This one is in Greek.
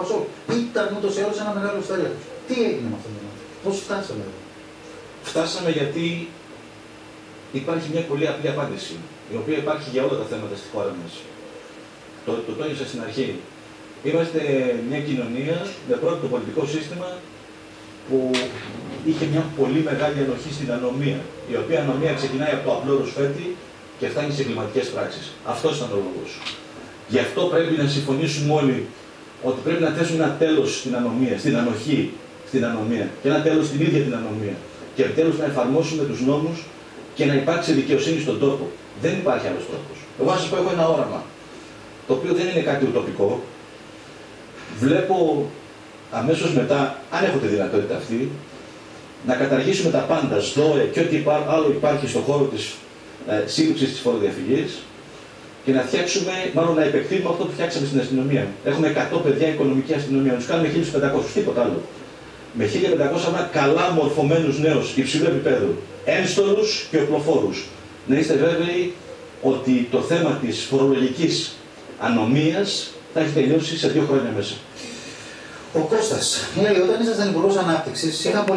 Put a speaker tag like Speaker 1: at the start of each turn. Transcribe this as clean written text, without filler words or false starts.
Speaker 1: Πασόκ. Ήταν ούτως ή άλλως ένα μεγάλο στέλεχος. Τι έγινε με αυτόν τον άνθρωπο, πώς φτάσαμε εδώ?
Speaker 2: Φτάσαμε γιατί υπάρχει μια πολύ απλή απάντηση, η οποία υπάρχει για όλα τα θέματα στη χώρα μας. Το τόνισα στην αρχή. Είμαστε μια κοινωνία με πρώτο το πολιτικό σύστημα που είχε μια πολύ μεγάλη ανοχή στην ανομία, η οποία ανομία ξεκινάει από το απλό ρουσφέτη και φτάνει σε κλιματικές πράξεις. Αυτός ήταν ο λόγος. Γι' αυτό πρέπει να συμφωνήσουμε όλοι ότι πρέπει να θέσουμε ένα τέλος στην ανομία, στην ανοχή, στην ανομία και ένα τέλος στην ίδια την ανομία. Και επιτέλους να εφαρμόσουμε τους νόμους και να υπάρξει δικαιοσύνη στον τόπο. Δεν υπάρχει άλλος τρόπος. Εγώ να σας πω, έχω ένα όραμα, το οποίο δεν είναι κάτι ουτοπικό. Βλέπω αμέσως μετά, αν έχω τη δυνατότητα αυτή, να καταργήσουμε τα πάντα, ΣΔΟΕ και ό,τι άλλο υπάρχει στον χώρο της σύλληψης της φοροδιαφυγής και να φτιάξουμε, μάλλον να επεκτείνουμε αυτό που φτιάξαμε στην αστυνομία. Έχουμε 100 παιδιά οικονομική αστυνομία, να τους κάνουμε 1.500, τίποτα άλλο. Με 1.500 καλά μορφωμένους νέους υψηλού επίπεδου, ένστολους και οπλοφόρους. Να είστε βέβαιοι ότι το θέμα της φορολογικής ανομίας θα έχει τελειώσει σε 2 χρόνια μέσα.
Speaker 1: Ο Κώστας λέει: όταν ήσασταν Υπουργός Ανάπτυξης, είχα πολύ